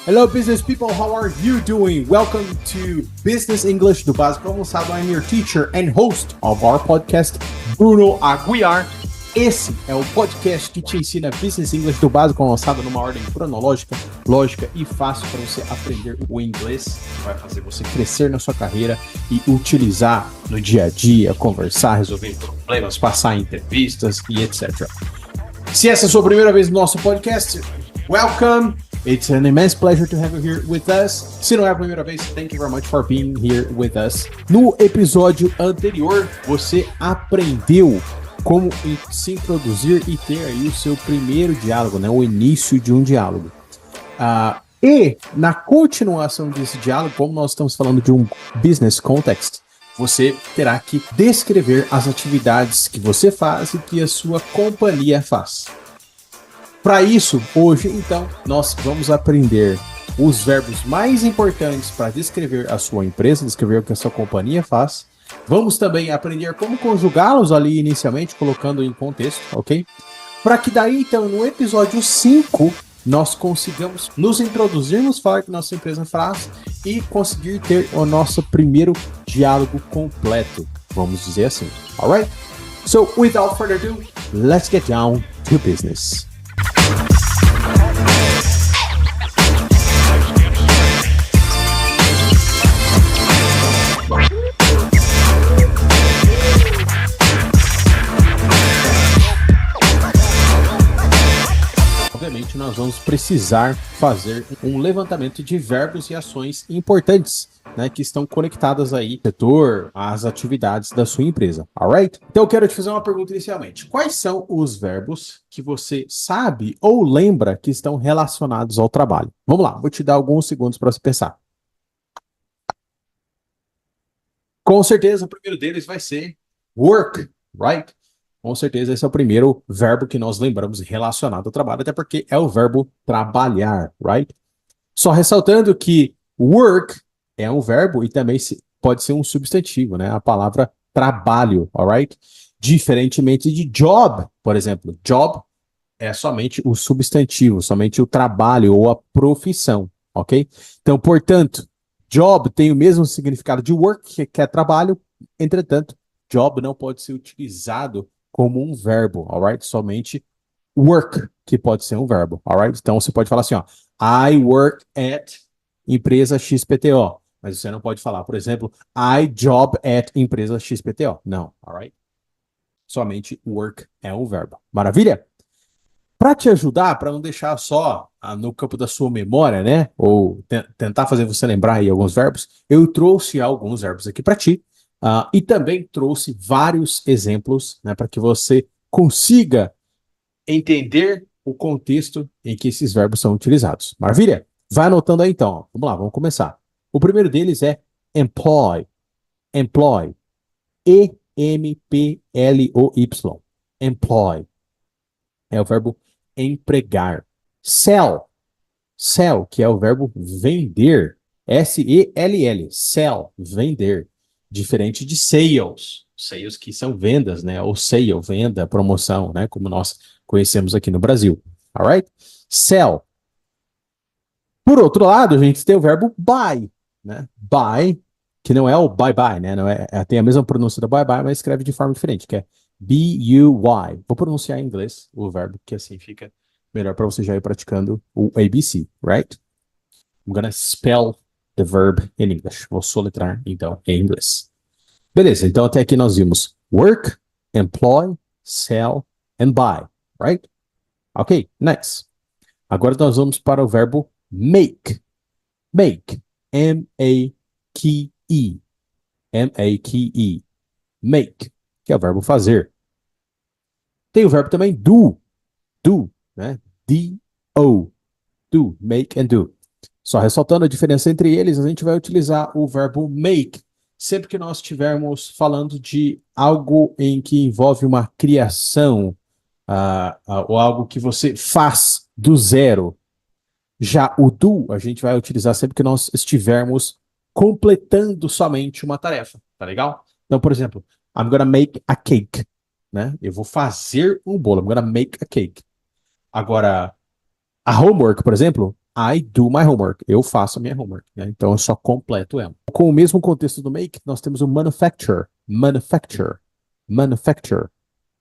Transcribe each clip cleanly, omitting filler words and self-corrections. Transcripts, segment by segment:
Hello, business people. How are you doing? Welcome to Business English do Básico Avançado. I'm your teacher and host of our podcast, Bruno Aguiar. Esse é o podcast que te ensina Business English do Básico Avançado numa ordem cronológica, lógica e fácil para você aprender o inglês, que vai fazer você crescer na sua carreira e utilizar no dia a dia, conversar, resolver problemas, passar entrevistas e etc. Se essa é a sua primeira vez no nosso podcast, welcome! It's an immense pleasure to have you here with us. Se não é a primeira vez, thank you very much for being here with us. No episódio anterior, você aprendeu como se introduzir e ter aí o seu primeiro diálogo, né? O início de um diálogo. E na continuação desse diálogo, como nós estamos falando de um business context, você terá que descrever as atividades que você faz e que a sua companhia faz. Para isso, hoje, então, nós vamos aprender os verbos mais importantes para descrever a sua empresa, descrever o que a sua companhia faz. Vamos também aprender como conjugá-los ali inicialmente, colocando em contexto, ok? Para que daí, então, no episódio 5, nós consigamos nos introduzirmos, falar o que nossa empresa faz e conseguir ter o nosso primeiro diálogo completo, vamos dizer assim. Alright? So, without further ado, let's get down to business. Obviamente, nós vamos precisar fazer um levantamento de verbos e ações importantes, né, que estão conectadas aí ao setor, às atividades da sua empresa, alright? Então, eu quero te fazer uma pergunta inicialmente. Quais são os verbos que você sabe ou lembra que estão relacionados ao trabalho? Vamos lá, vou te dar alguns segundos para você pensar. Com certeza, o primeiro deles vai ser work, right? Com certeza, esse é o primeiro verbo que nós lembramos relacionado ao trabalho, até porque é o verbo trabalhar, right? Só ressaltando que work é um verbo e também pode ser um substantivo, né? A palavra trabalho, alright? Diferentemente de job, por exemplo. Job é somente o substantivo, somente o trabalho ou a profissão, ok? Então, portanto, job tem o mesmo significado de work, que é trabalho, entretanto, job não pode ser utilizado como um verbo, alright? Somente work, que pode ser um verbo, alright? Então, você pode falar assim, ó, I work at empresa XPTO, mas você não pode falar, por exemplo, I job at empresa XPTO. Não, alright? Somente work é um verbo. Maravilha? Para te ajudar, para não deixar só no campo da sua memória, né? Ou tentar fazer você lembrar aí alguns verbos, eu trouxe alguns verbos aqui para ti. E também trouxe vários exemplos, né, para que você consiga entender o contexto em que esses verbos são utilizados. Maravilha? Vai anotando aí então. Vamos lá, vamos começar. O primeiro deles é employ. Employ. E-M-P-L-O-Y. Employ. É o verbo empregar. Sell. Sell, que é o verbo vender. S-E-L-L. Sell, vender. Diferente de sales. Sales que são vendas, né? Ou sale, venda, promoção, né? Como nós conhecemos aqui no Brasil. Alright? Sell. Por outro lado, a gente tem o verbo buy, né? Buy, que não é o bye-bye, né? Não tem a mesma pronúncia do bye-bye, mas escreve de forma diferente, que é B-U-Y. Vou pronunciar em inglês o verbo, que assim fica melhor para você já ir praticando o ABC, right? I'm gonna spell the verb in English. Vou soletrar, então, em inglês. Beleza, então até aqui nós vimos work, employ, sell and buy, right? Ok, next. Agora nós vamos para o verbo make. Make. M-A-K-E. M-A-K-E. Make, que é o verbo fazer. Tem o verbo também do. Do, né? D-O. Do, make and do. Só ressaltando a diferença entre eles, a gente vai utilizar o verbo make sempre que nós estivermos falando de algo em que envolve uma criação, ou algo que você faz do zero. Já o do, a gente vai utilizar sempre que nós estivermos completando somente uma tarefa, tá legal? Então, por exemplo, I'm gonna make a cake, né? Eu vou fazer um bolo, I'm gonna make a cake. Agora, a homework, por exemplo, I do my homework. Eu faço a minha homework, né? Então eu só completo ela. Com o mesmo contexto do make, nós temos o manufacture. Manufacture. Manufacture.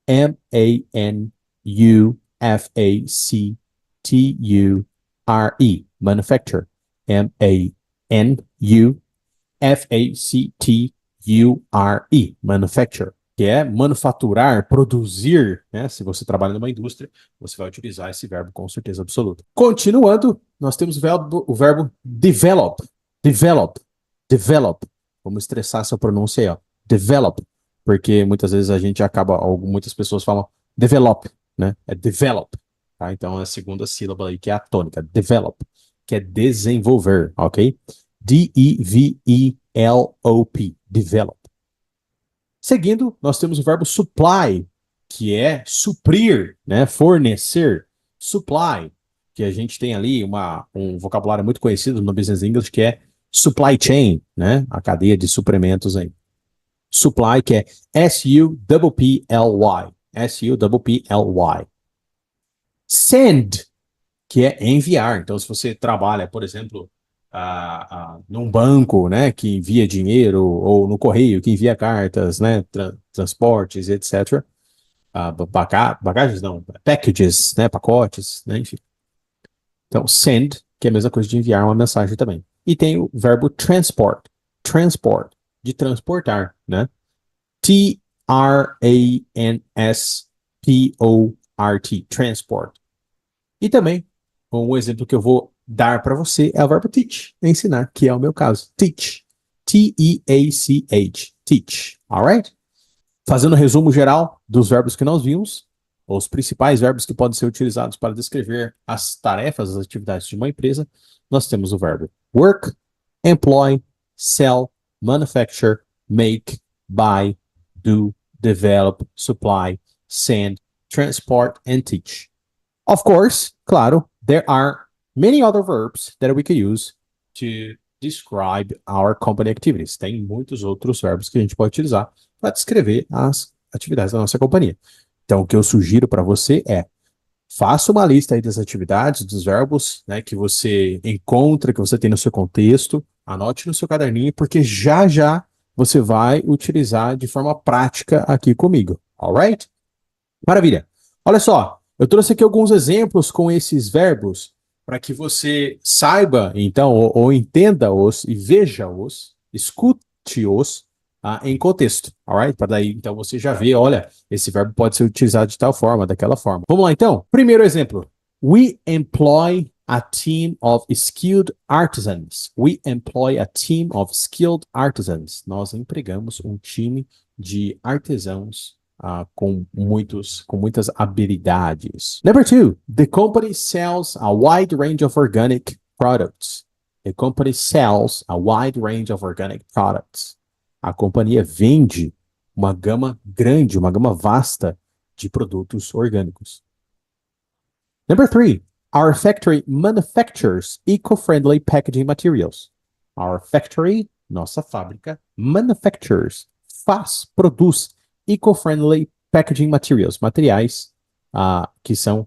M-A-N-U-F-A-C-T-U-R-E. Manufacture. M-A-N-U-F-A-C-T-U-R-E. Manufacture. Que é manufaturar, produzir, né? Se você trabalha numa indústria, você vai utilizar esse verbo com certeza absoluta. Continuando, nós temos o verbo develop. Develop. Develop. Vamos estressar essa pronúncia aí, ó. Develop. Porque muitas vezes a gente acaba, muitas pessoas falam develop, né? É develop. Tá? Então é a segunda sílaba aí que é a tônica. Develop. Que é desenvolver, ok? D-E-V-E-L-O-P. Develop. Seguindo, nós temos o verbo supply, que é suprir, né? Fornecer. Supply, que a gente tem ali um vocabulário muito conhecido no Business English, que é supply chain, né? A cadeia de suprimentos aí. Supply, que é S-U-P-P-L-Y. S-U-P-P-L-Y. Send, que é enviar. Então, se você trabalha, por exemplo, num banco, né, que envia dinheiro, ou no correio, que envia cartas, né, transportes, etc. Bagagens não, packages, né, pacotes, né, enfim. Então, send, que é a mesma coisa de enviar uma mensagem também. E tem o verbo transport, transport, de transportar, né? T-R-A-N-S-P-O-R-T, transport. E também, um exemplo que eu vou dar para você é o verbo teach, ensinar, que é o meu caso. Teach. T-E-A-C-H. Teach. Alright? Fazendo um resumo geral dos verbos que nós vimos, os principais verbos que podem ser utilizados para descrever as tarefas, as atividades de uma empresa, nós temos o verbo work, employ, sell, manufacture, make, buy, do, develop, supply, send, transport, and teach. Of course, claro, there are many other verbs that we could use to describe our company activities. Tem muitos outros verbos que a gente pode utilizar para descrever as atividades da nossa companhia. Então, o que eu sugiro para você é faça uma lista aí das atividades, dos verbos, né, que você encontra, que você tem no seu contexto, anote no seu caderninho, porque já já você vai utilizar de forma prática aqui comigo. Alright? Maravilha. Olha só, eu trouxe aqui alguns exemplos com esses verbos para que você saiba, então, ou entenda-os e veja-os, escute-os em contexto, alright? Para daí, então, você já vê, olha, esse verbo pode ser utilizado de tal forma, daquela forma. Vamos lá, então. Primeiro exemplo. We employ a team of skilled artisans. We employ a team of skilled artisans. Nós empregamos um time de artesãos com muitas habilidades. Number 2, the company sells a wide range of organic products. The company sells a wide range of organic products. A companhia vende uma gama grande, uma gama vasta de produtos orgânicos. Number 3, our factory manufactures eco-friendly packaging materials. Our factory, nossa fábrica, manufactures, produz eco-friendly packaging materials, materiais que são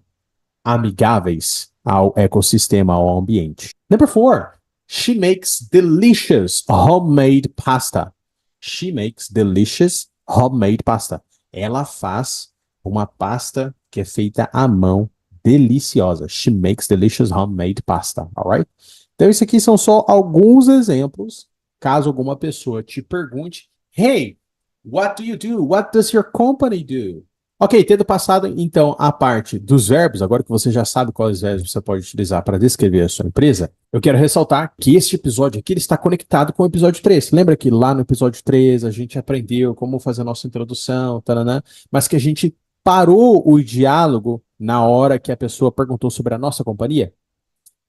amigáveis ao ecossistema, ao ambiente. Number 4, she makes delicious homemade pasta. She makes delicious homemade pasta. Ela faz uma pasta que é feita à mão, deliciosa. She makes delicious homemade pasta, alright? Então, isso aqui são só alguns exemplos, caso alguma pessoa te pergunte, hey, what do you do? What does your company do? Ok, tendo passado, então, a parte dos verbos, agora que você já sabe quais verbos você pode utilizar para descrever a sua empresa, eu quero ressaltar que este episódio aqui ele está conectado com o episódio 3. Lembra que lá no episódio 3 a gente aprendeu como fazer a nossa introdução, taranã, mas que a gente parou o diálogo na hora que a pessoa perguntou sobre a nossa companhia?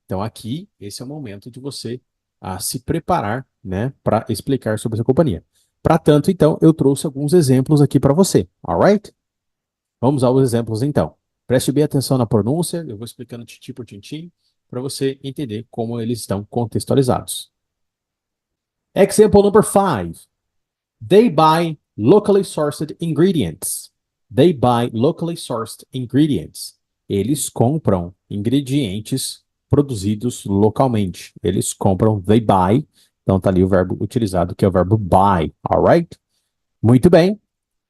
Então, aqui, esse é o momento de você se preparar, né, para explicar sobre a sua companhia. Para tanto, então, eu trouxe alguns exemplos aqui para você, alright? Vamos aos exemplos, então. Preste bem atenção na pronúncia, eu vou explicando tintim por tintim, para você entender como eles estão contextualizados. Example number 5. They buy locally sourced ingredients. They buy locally sourced ingredients. Eles compram ingredientes produzidos localmente. Eles compram, they buy. Então tá ali o verbo utilizado, que é o verbo buy, alright? Muito bem.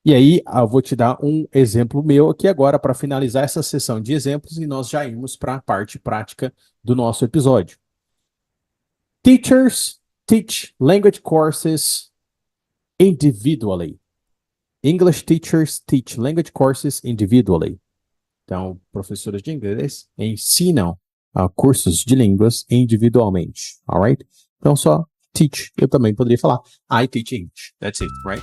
E aí, eu vou te dar um exemplo meu aqui agora para finalizar essa sessão de exemplos e nós já irmos para a parte prática do nosso episódio. Teachers teach language courses individually. English teachers teach language courses individually. Então, professores de inglês ensinam cursos de línguas individualmente, alright? Então, só teach. Eu também poderia falar I teach English. That's it, right?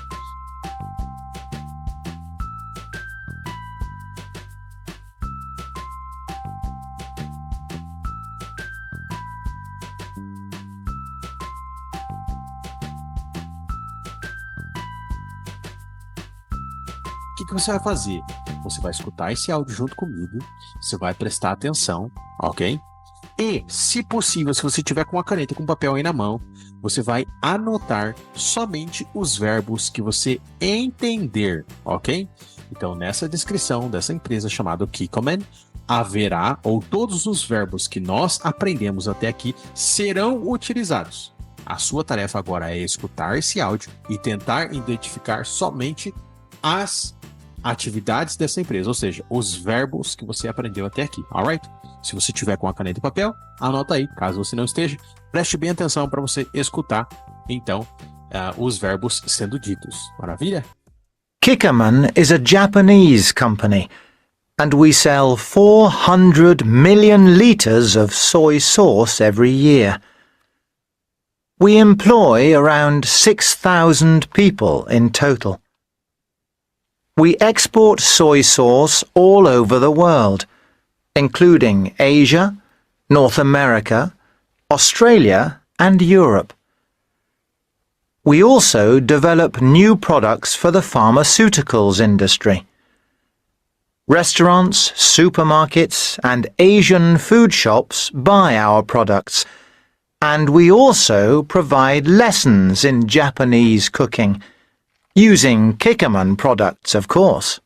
O que você vai fazer? Você vai escutar esse áudio junto comigo, você vai prestar atenção, ok? E, se possível, se você tiver com uma caneta e com um papel aí na mão, você vai anotar somente os verbos que você entender, ok? Então, nessa descrição dessa empresa chamada Kikkoman, haverá, ou todos os verbos que nós aprendemos até aqui serão utilizados. A sua tarefa agora é escutar esse áudio e tentar identificar somente as atividades dessa empresa, ou seja, os verbos que você aprendeu até aqui, alright? Se você tiver com a caneta e papel, anota aí. Caso você não esteja, preste bem atenção para você escutar, então, os verbos sendo ditos. Maravilha? Kikkoman is a Japanese company, and we sell 400 million liters of soy sauce every year. We employ around 6,000 people in total. We export soy sauce all over the world, including Asia, North America, Australia, and Europe. We also develop new products for the pharmaceuticals industry. Restaurants, supermarkets, and Asian food shops buy our products, and we also provide lessons in Japanese cooking, using Kikkoman products, of course.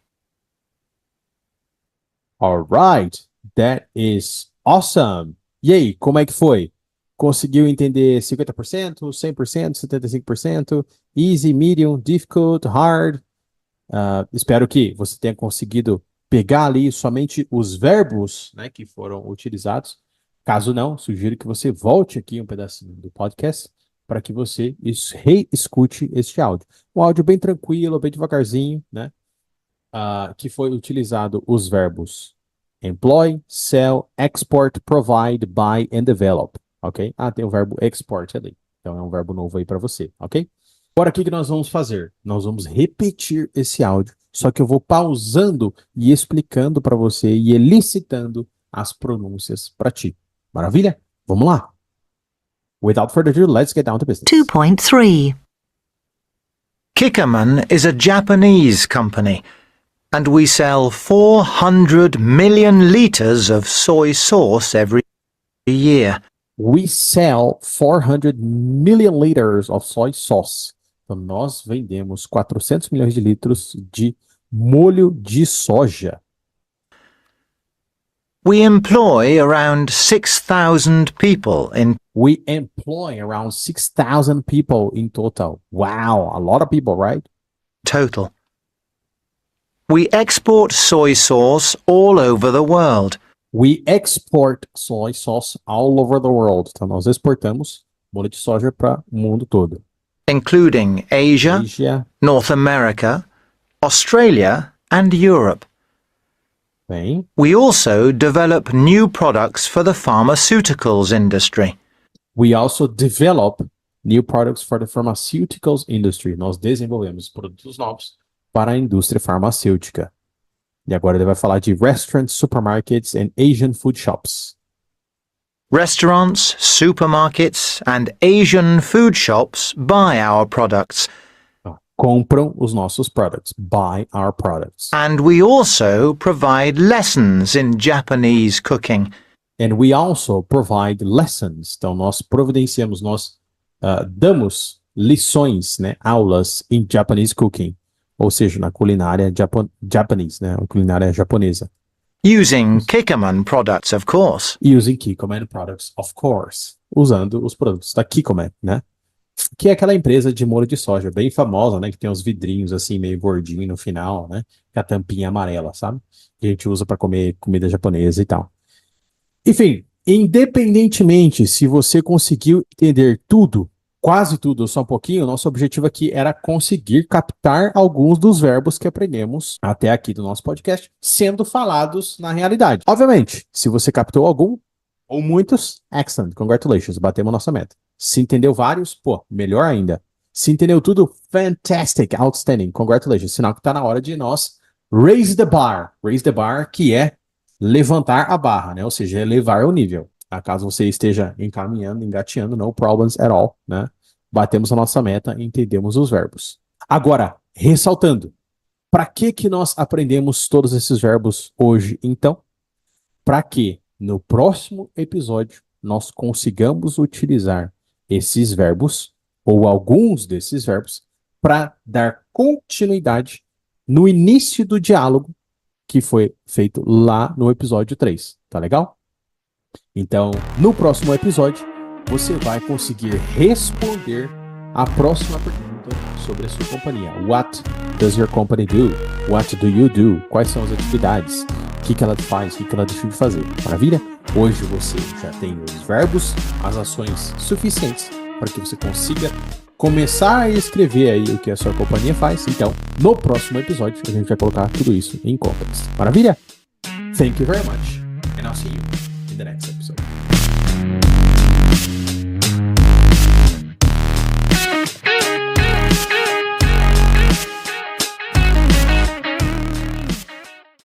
All right, that is awesome. E aí, como é que foi? Conseguiu entender 50%, 100%, 75%? Easy, medium, difficult, hard? Espero que você tenha conseguido pegar ali somente os verbos, né, que foram utilizados. Caso não, sugiro que você volte aqui um pedacinho do podcast para que você reescute este áudio. Um áudio bem tranquilo, bem devagarzinho, né? Que foi utilizado os verbos employ, sell, export, provide, buy and develop, ok? Tem o verbo export ali. Então é um verbo novo aí para você, ok? Agora o que nós vamos fazer? Nós vamos repetir esse áudio, só que eu vou pausando e explicando para você e elicitando as pronúncias para ti. Maravilha? Vamos lá! Without further ado, let's get down to business. 2.3 Kikkoman is a Japanese company, and we sell 400 million liters of soy sauce every year. We sell 400 million liters of soy sauce. Então, nós vendemos 400 milhões de litros de molho de soja. We employ around 6,000 people in We employ around 6,000 people in total. Wow, a lot of people, right? total. We export soy sauce all over the world. We export soy sauce all over the world. Então, nós exportamos molho de soja para o mundo todo. Including Asia, Asia, North America, Australia, and Europe. bem. We also develop new products for the pharmaceuticals industry. We also develop new products for the pharmaceuticals industry. Nós desenvolvemos produtos novos para a indústria farmacêutica. E agora ele vai falar de restaurants, supermarkets and Asian food shops. Restaurants, supermarkets, and Asian food shops buy our products, Compram os nossos products. Buy our products. and we also provide lessons in Japanese cooking. And we also provide lessons. Então, nós providenciamos, nós damos lições, né, aulas em Japanese cooking. Ou seja, na culinária japonesa, né, a culinária japonesa. Using Kikkoman products, of course. Using Kikkoman products, of course. Usando os produtos da Kikkoman, né? Que é aquela empresa de molho de soja bem famosa, né? Que tem os vidrinhos assim, meio gordinho no final, né? Com a tampinha amarela, sabe? Que a gente usa para comer comida japonesa e tal. Enfim, independentemente se você conseguiu entender tudo, quase tudo, ou só um pouquinho, nosso objetivo aqui era conseguir captar alguns dos verbos que aprendemos até aqui do nosso podcast, sendo falados na realidade. Obviamente, se você captou algum ou muitos, excellent, congratulations, batemos nossa meta. Se entendeu vários, pô, melhor ainda. Se entendeu tudo, fantastic, outstanding, congratulations. Sinal que tá na hora de nós raise the bar, que é levantar a barra, né? Ou seja, elevar o nível. Caso você esteja encaminhando, engateando, no problems at all, né? Batemos a nossa meta e entendemos os verbos. Agora, ressaltando, para que nós aprendemos todos esses verbos hoje, então? Para que no próximo episódio nós consigamos utilizar esses verbos, ou alguns desses verbos, para dar continuidade no início do diálogo que foi feito lá no episódio 3, tá legal? Então, no próximo episódio, você vai conseguir responder a próxima pergunta sobre a sua companhia. What does your company do? What do you do? Quais são as atividades? O que ela faz? O que ela deixa de fazer? Maravilha? Hoje você já tem os verbos, as ações suficientes para que você consiga começar a escrever aí o que a sua companhia faz. Então, no próximo episódio, a gente vai colocar tudo isso em contas. Maravilha? Thank you very much, and I'll see you in the next episode.